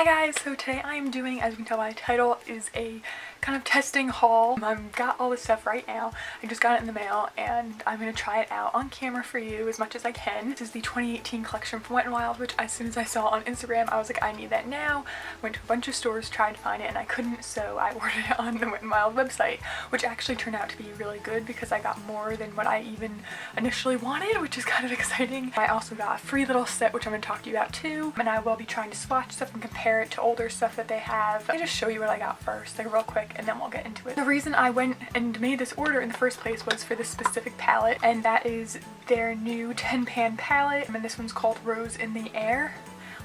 Hi guys, so today I am doing, as you can tell by the title, is a kind of testing haul. I've got all this stuff right now. I just got it in the mail and I'm going to try it out on camera for you as much as I can. This is the 2018 collection from Wet n Wild, which as soon as I saw on Instagram, I was like, I need that now. Went to a bunch of stores, tried to find it, and I couldn't, so I ordered it on the Wet n Wild website, which actually turned out to be really good because I got more than what I even initially wanted, which is kind of exciting. I also got a free little set, which I'm going to talk to you about too, and I will be trying to swatch stuff and compare it to older stuff that they have. Let me just show you what I got first, like real quick, and then we'll get into it. The reason I went and made this order in the first place was for this specific palette, and that is their new 10-pan palette, and this one's called Rose in the Air.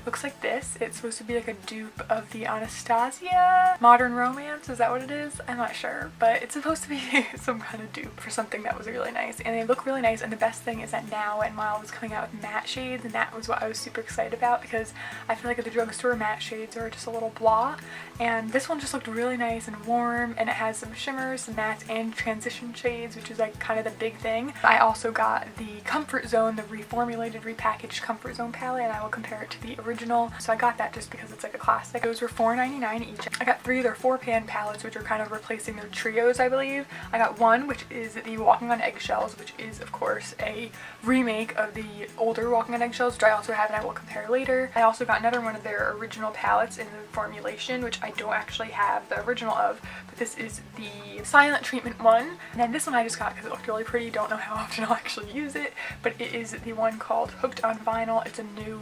Looks like this. It's supposed to be like a dupe of the Anastasia Modern Romance. Is that what it is? I'm not sure, but it's supposed to be some kind of dupe for something that was really nice, and they look really nice. And the best thing is that now Wet n Wild is coming out with matte shades, and that was what I was super excited about because I feel like at the drugstore matte shades are just a little blah, and this one just looked really nice and warm, and it has some shimmers, some mattes, and transition shades, which is like kind of the big thing. I also got the Comfort Zone, the reformulated, repackaged Comfort Zone palette, and I will compare it to the original. So I got that just because it's like a classic. Those were $4.99 each. I got three of their 4-pan palettes, which are kind of replacing their trios, I believe. I got one, which is the Walking on Eggshells, which is of course a remake of the older Walking on Eggshells, which I also have and I will compare later. I also got another one of their original palettes in the formulation, which I don't actually have the original of, but this is the Silent Treatment one. And then this one I just got because it looked really pretty. Don't know how often I'll actually use it, but it is the one called Hooked on Vinyl. It's a new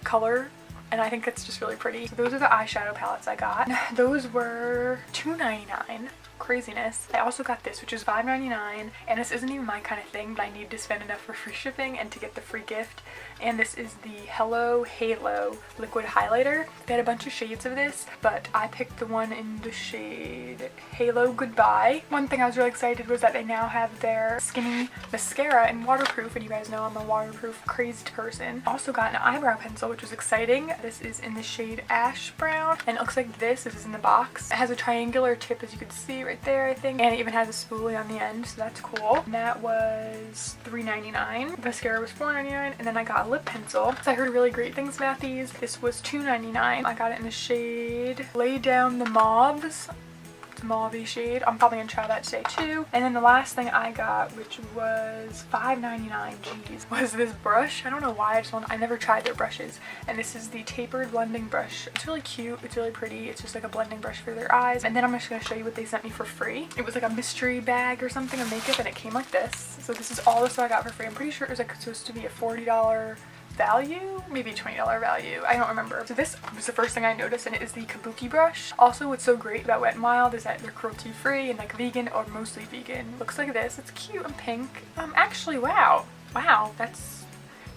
color, and I think it's just really pretty. So those are the eyeshadow palettes I got. Those were $2.99. Craziness. I also got this, which is $5.99, and this isn't even my kind of thing, but I need to spend enough for free shipping and to get the free gift. And this is the Hello Halo liquid highlighter. They had a bunch of shades of this, but I picked the one in the shade Halo Goodbye. One thing I was really excited was that they now have their skinny mascara in waterproof, and you guys know I'm a waterproof crazed person. Also got an eyebrow pencil, which was exciting. This is in the shade Ash Brown, and it looks like this. This is in the box. It has a triangular tip, as you can see right there, I think, and it even has a spoolie on the end, so that's cool. And that was $3.99. The mascara was $4.99, and then I got a lip pencil. So I heard really great things about these. This was $2.99. I got it in the shade Lay Down the Mauves. Mauve shade. I'm probably gonna try that today too. And then the last thing I got, which was $5.99, jeez, was this brush. I don't know why, I never tried their brushes, and this is the Tapered blending brush. It's really cute, it's really pretty. It's just like a blending brush for their eyes. And then I'm just gonna show you what they sent me for free. It was like a mystery bag or something of makeup, and it came like this. So this is all the stuff I got for free. I'm pretty sure it was like supposed to be a $40 value, maybe $20 value, I don't remember. So this was the first thing I noticed, and it is the Kabuki Brush. Also, what's so great about Wet n Wild is that they're cruelty free and like vegan, or mostly vegan. Looks like this. It's cute and pink. Actually, wow, it's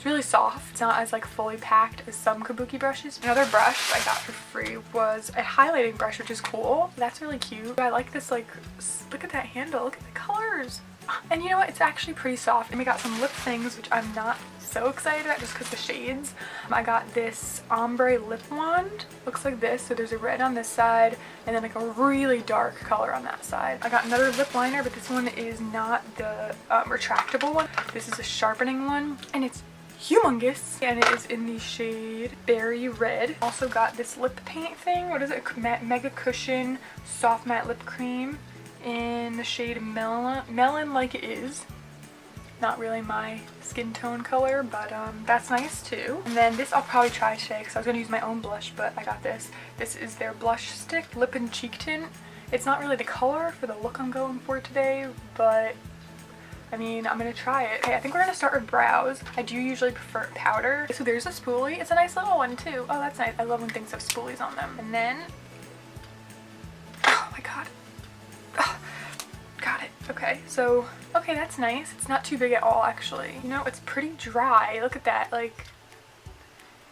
really soft. It's not as like fully packed as some Kabuki brushes. Another brush I got for free was a highlighting brush, which is cool. That's really cute. I like this, like, look at that handle, look at the colors. And you know what, it's actually pretty soft. And we got some lip things, which I'm not so excited about just because the shades. I got this Ombré lip wand. Looks like this. So there's a red on this side and then like a really dark color on that side. I got another lip liner, but this one is not the retractable one. This is a sharpening one, and it's humongous, and it is in the shade Berry Red. Also got this lip paint thing. What is it? MegaCushion Soft Matte Lip Cream in the shade Melon like it is. Not really my skin tone color, but that's nice too. And then this I'll probably try today because I was going to use my own blush, but I got this. This is their blush stick lip and cheek tint. It's not really the color for the look I'm going for today, but I mean, I'm gonna try it. Okay, I think we're gonna start with brows. I do usually prefer powder. So there's a spoolie. It's a nice little one too. Oh, that's nice. I love when things have spoolies on them. And then, oh my god. Oh, got it. Okay, so, okay, that's nice. It's not too big at all, actually. You know, it's pretty dry. Look at that. Like,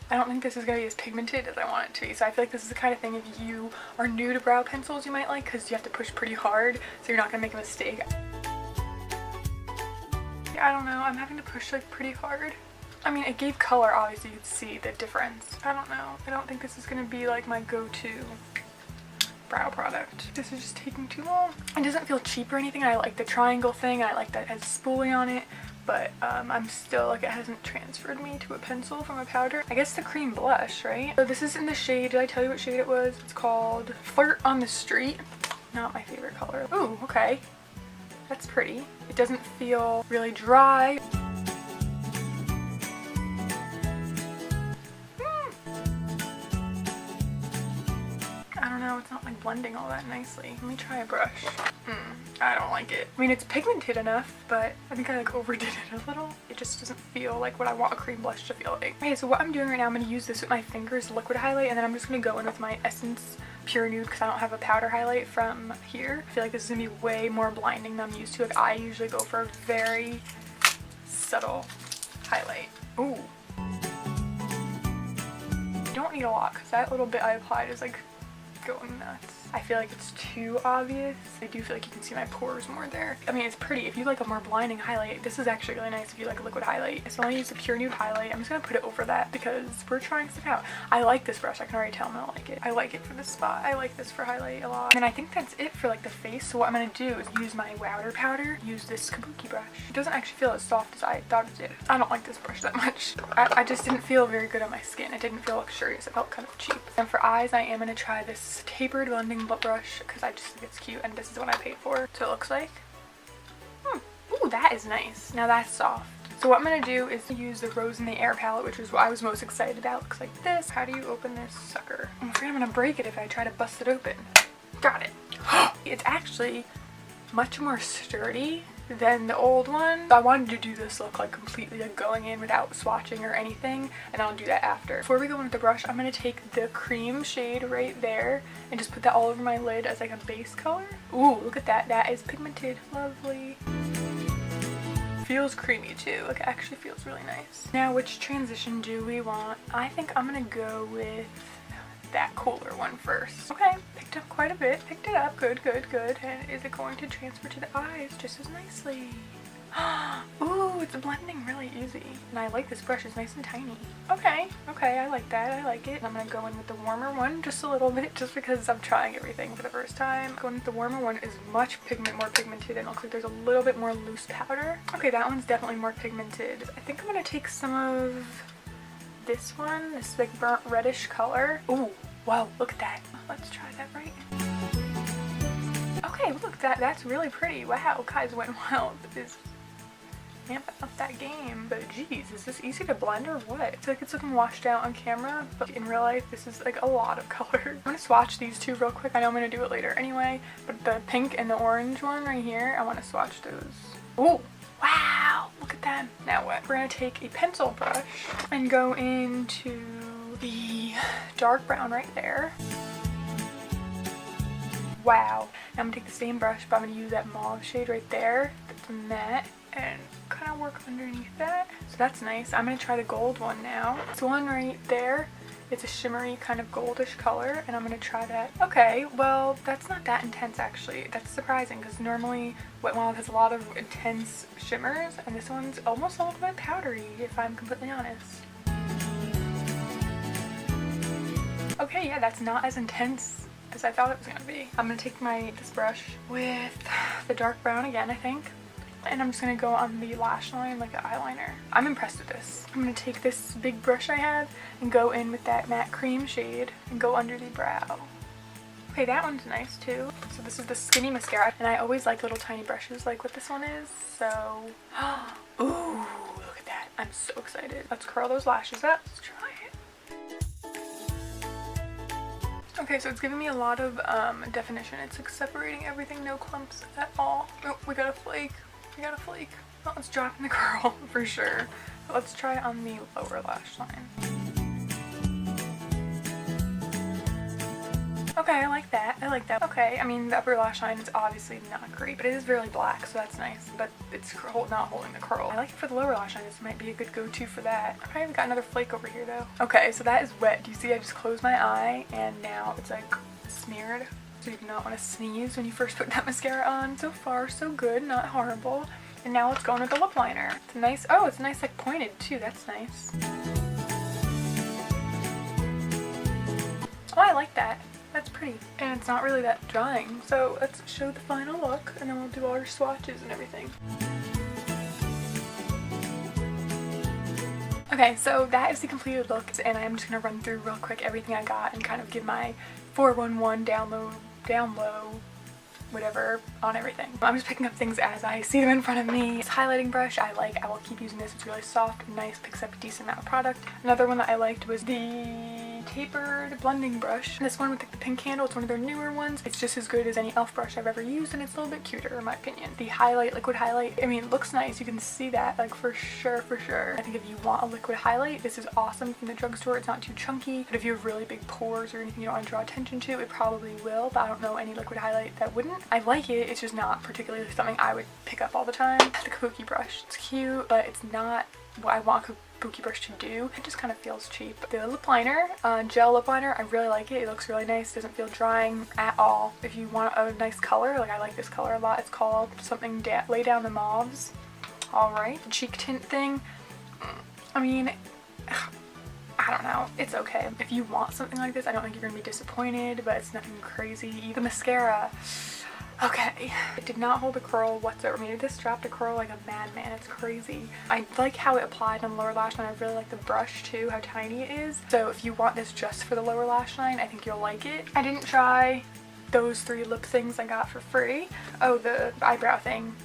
I don't think this is going to be as pigmented as I want it to be. So I feel like this is the kind of thing, if you are new to brow pencils, you might like, because you have to push pretty hard, so you're not going to make a mistake. I don't know. I'm having to push like pretty hard. I mean, it gave color, obviously you could see the difference. I don't know. I don't think this is going to be like my go-to brow product. This is just taking too long. It doesn't feel cheap or anything. I like the triangle thing. I like that it has a spoolie on it, but I'm still like, it hasn't transferred me to a pencil from a powder. I guess the cream blush, right? So this is in the shade, did I tell you what shade it was? It's called Flirt on the Street. Not my favorite color. Ooh, okay. That's pretty. It doesn't feel really dry. I don't know, it's not like blending all that nicely. Let me try a brush. I don't like it. I mean, it's pigmented enough, but I think I like overdid it a little. It just doesn't feel like what I want a cream blush to feel like. Okay, so what I'm doing right now, I'm going to use this with my fingers liquid highlight, and then I'm just going to go in with my Essence Pure Nude because I don't have a powder highlight from here. I feel like this is going to be way more blinding than I'm used to. Like, I usually go for a very subtle highlight. Ooh. You don't need a lot because that little bit I applied is like going nuts. I feel like it's too obvious. I do feel like you can see my pores more there. I mean, it's pretty. If you like a more blinding highlight, this is actually really nice if you like a liquid highlight. So I'm gonna use the Pure Nude highlight. I'm just gonna put it over that because we're trying stuff out. I like this brush. I can already tell I'm gonna like it. I like it for this spot. I like this for highlight a lot. And I think that's it for like the face. So what I'm gonna do is use my powder, use this Kabuki brush. It doesn't actually feel as soft as I thought it did. I don't like this brush that much. I just didn't feel very good on my skin. It didn't feel luxurious. It felt kind of cheap. And for eyes, I am gonna try this Tapered blending brush because I just think it's cute and this is what I paid for. So it looks like. Ooh, that is nice. Now that's soft. So what I'm going to do is use the Rose in the Air palette, which is what I was most excited about. It looks like this. How do you open this sucker? I'm afraid I'm going to break it if I try to bust it open. Got it. It's actually much more sturdy than the old one. So I wanted to do this look like completely like going in without swatching or anything, and I'll do that after. Before we go in with the brush, I'm going to take the cream shade right there and just put that all over my lid as like a base color. Ooh, look at that. That is pigmented. Lovely. Feels creamy too. Like, it actually feels really nice. Now, which transition do we want? I think I'm going to go with that cooler one first. Okay, picked up quite a bit. Picked it up. Good, good, good. And is it going to transfer to the eyes just as nicely? Ooh, it's blending really easy. And I like this brush. It's nice and tiny. Okay, okay, I like that. I like it. I'm gonna go in with the warmer one just a little bit, just because I'm trying everything for the first time. Going with the warmer one is more pigmented, and looks like there's a little bit more loose powder. Okay, that one's definitely more pigmented. I think I'm gonna take some of this one, this like burnt reddish color. Ooh, wow, look at that. Let's try that right. Okay, look, that's really pretty. Wow, guys went wild with this. Amp up that game. But geez, is this easy to blend or what? I feel like it's looking washed out on camera, but in real life this is like a lot of color. I'm gonna swatch these two real quick. I know I'm gonna do it later anyway, but the pink and the orange one right here, I want to swatch those. Ooh, wow, look at them. Now what? We're gonna take a pencil brush and go into the dark brown right there. Wow. Now I'm gonna take the same brush, but I'm gonna use that mauve shade right there. That's matte. And kind of work underneath that. So that's nice. I'm going to try the gold one now. This one right there, it's a shimmery kind of goldish color, and I'm going to try that. Okay, well, that's not that intense actually. That's surprising because normally Wet n Wild has a lot of intense shimmers, and this one's almost a little bit powdery if I'm completely honest. Okay, yeah, that's not as intense as I thought it was going to be. I'm going to take this brush with the dark brown again, I think. And I'm just going to go on the lash line like an eyeliner. I'm impressed with this. I'm going to take this big brush I have and go in with that matte cream shade and go under the brow. Okay, that one's nice too. So this is the skinny mascara, and I always like little tiny brushes like what this one is. So, ooh, look at that. I'm so excited. Let's curl those lashes up. Let's try it. Okay, so it's giving me a lot of definition. It's like separating everything, no clumps at all. Oh, we got a flake. We got a flake. Oh, it's dropping the curl for sure. But let's try it on the lower lash line. Okay, I like that. I like that. Okay, I mean, the upper lash line is obviously not great, but it is really black, so that's nice. But it's not holding the curl. I like it for the lower lash line. This might be a good go-to for that. Okay, we got another flake over here, though. Okay, so that is wet. Do you see? I just closed my eye, and now it's like smeared. So you do not want to sneeze when you first put that mascara on. So far, so good, not horrible. And now let's go in with the lip liner. It's a nice, oh, it's nice like pointed too, that's nice. Oh, I like that. That's pretty. And it's not really that drying. So let's show the final look and then we'll do our swatches and everything. Okay, so that is the completed look, and I'm just going to run through real quick everything I got and kind of give my 411 down low, whatever, on everything. I'm just picking up things as I see them in front of me. This highlighting brush I like. I will keep using this. It's really soft and nice, picks up a decent amount of product. Another one that I liked was the Tapered blending brush. This one with the pink handle, it's one of their newer ones. It's just as good as any e.l.f. brush I've ever used, and it's a little bit cuter in my opinion. The highlight, liquid highlight, I mean, it looks nice. You can see that, like, for sure. I think if you want a liquid highlight, this is awesome from the drugstore. It's not too chunky, but if you have really big pores or anything you don't want to draw attention to, it probably will, but I don't know any liquid highlight that wouldn't. I like it, it's just not particularly something I would pick up all the time. The Kabuki brush, it's cute, but it's not what I want Kabuki brush to do. It just kind of feels cheap. The lip liner, gel lip liner, I really like it. It looks really nice. Doesn't feel drying at all. If you want a nice color, like I like this color a lot, it's called something Lay Down the Mauves. Alright, the cheek tint thing, I mean, I don't know, it's okay. If you want something like this, I don't think you're gonna be disappointed, but it's nothing crazy. The mascara, okay, it did not hold a curl whatsoever. I mean, this dropped a curl like a madman. It's crazy. I like how it applied on the lower lash line. I really like the brush too, how tiny it is. So if you want this just for the lower lash line, I think you'll like it. I didn't try those 3 lip things I got for free. Oh, the eyebrow thing,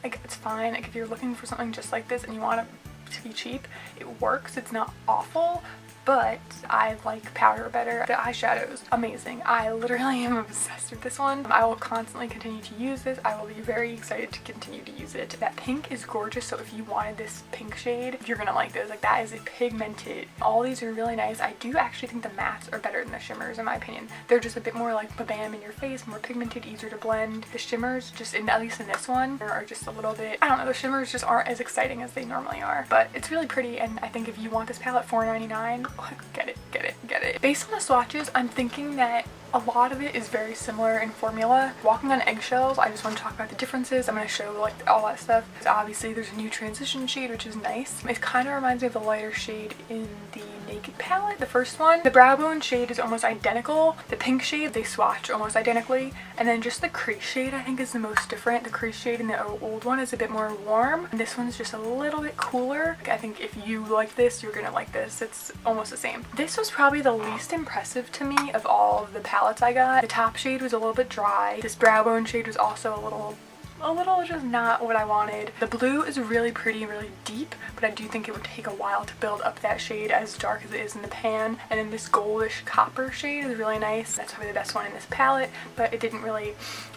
like, it's fine. Like, if you're looking for something just like this and you want it to be cheap, it works. It's not awful, but I like powder better. The eyeshadows, amazing. I literally am obsessed with this one. I will constantly continue to use this. I will be very excited to continue to use it. That pink is gorgeous, so if you wanted this pink shade, you're gonna like this. Like, that is a pigmented. All these are really nice. I do actually think the mattes are better than the shimmers in my opinion. They're just a bit more like ba-bam in your face, more pigmented, easier to blend. The shimmers, just at least in this one, are just a little bit, I don't know, the shimmers just aren't as exciting as they normally are. But it's really pretty, and I think if you want this palette, $4.99, get it. Based on the swatches, I'm thinking that a lot of it is very similar in formula. Walking on eggshells, I just want to talk about the differences. I'm going to show like all that stuff. So obviously there's a new transition shade, which is nice. It kind of reminds me of the lighter shade in the Naked palette, the first one. The brow bone shade is almost identical. The pink shade, they swatch almost identically. And then just the crease shade I think is the most different. The crease shade in the old one is a bit more warm, and this one's just a little bit cooler. I think if you like this, you're gonna like this. It's almost the same. This was probably the least impressive to me of all of the palettes I got. The top shade was a little bit dry. This brow bone shade was also a little just not what I wanted. The blue is really pretty and really deep, but I do think it would take a while to build up that shade as dark as it is in the pan. And then this goldish copper shade is really nice. That's probably the best one in this palette, but it didn't really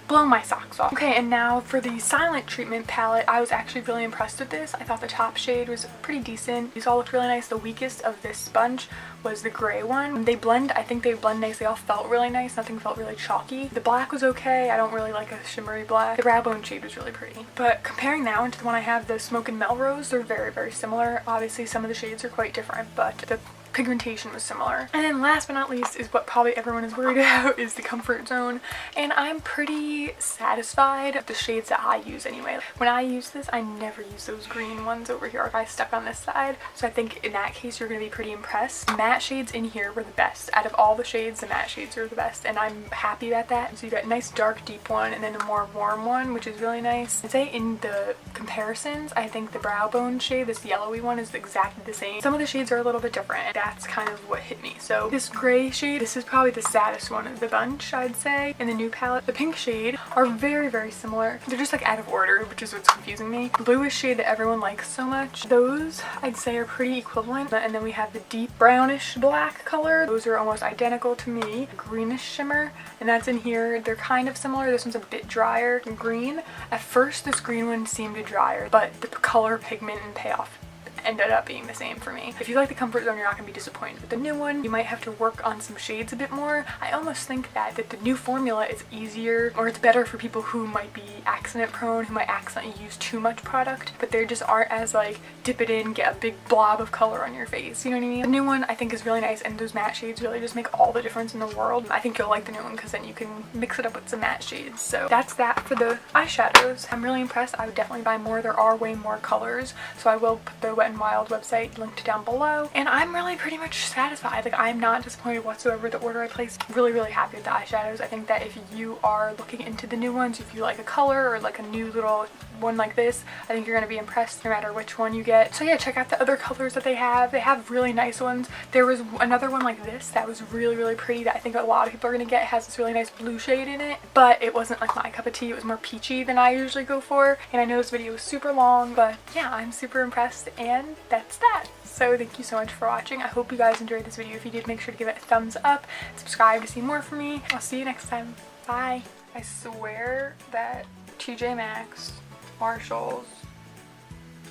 blow my socks off. Okay, and now for the Silent Treatment palette, I was actually really impressed with this. I thought the top shade was pretty decent. These all looked really nice. The weakest of this bunch was the gray one. They blend, I think they blend nice. They all felt really nice. Nothing felt really chalky. The black was okay. I don't really like a shimmery black. The brow bone shade was really pretty. But comparing that one to the one I have, the Smoke and Melrose, they're very, very similar. Obviously, some of the shades are quite different, but the pigmentation was similar. And then last but not least is what probably everyone is worried about, is the Comfort Zone. And I'm pretty satisfied with the shades that I use anyway. When I use this, I never use those green ones over here. Like, I stuck on this side. So I think in that case, you're going to be pretty impressed. Matte shades in here were the best. Out of all the shades, the matte shades are the best, and I'm happy about that. So you got a nice dark deep one and then a more warm one, which is really nice. I'd say in the comparisons, I think the brow bone shade, this yellowy one, is exactly the same. Some of the shades are a little bit different. That's kind of what hit me. So this gray shade, this is probably the saddest one of the bunch, I'd say, in the new palette. The pink shade are very, very similar. They're just like out of order, which is what's confusing me. The bluish shade that everyone likes so much, those I'd say are pretty equivalent. And then we have the deep brownish black color. Those are almost identical to me. Greenish shimmer, and that's in here. They're kind of similar. This one's a bit drier than green. At first, this green one seemed drier, but the color, pigment, and payoff ended up being the same for me. If you like the Comfort Zone, you're not going to be disappointed with the new one. You might have to work on some shades a bit more. I almost think that the new formula is easier, or it's better for people who might be accident prone, who might accidentally use too much product, but they just aren't as like dip it in, get a big blob of color on your face, you know what I mean? The new one I think is really nice, and those matte shades really just make all the difference in the world. I think you'll like the new one because then you can mix it up with some matte shades. So that's that for the eyeshadows. I'm really impressed. I would definitely buy more. There are way more colors, so I will put the Wet n and Wild website linked down below. And I'm really pretty much satisfied. Like, I'm not disappointed whatsoever with the order I placed. Really, really happy with the eyeshadows. I think that if you are looking into the new ones, if you like a color or like a new little one like this, I think you're going to be impressed no matter which one you get. So yeah, check out the other colors that they have. They have really nice ones. There was another one like this that was really, really pretty that I think a lot of people are going to get. It has this really nice blue shade in it, but it wasn't like my cup of tea. It was more peachy than I usually go for. And I know this video was super long, but yeah, I'm super impressed, and that's that. So thank you so much for watching. I hope you guys enjoyed this video. If you did, make sure to give it a thumbs up, subscribe to see more from me. I'll see you next time. Bye. I swear that TJ Maxx, Marshalls,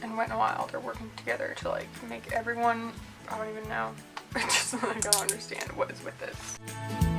and Wet n Wild are working together to like make everyone, I don't even know. I just like, I don't understand what is with this.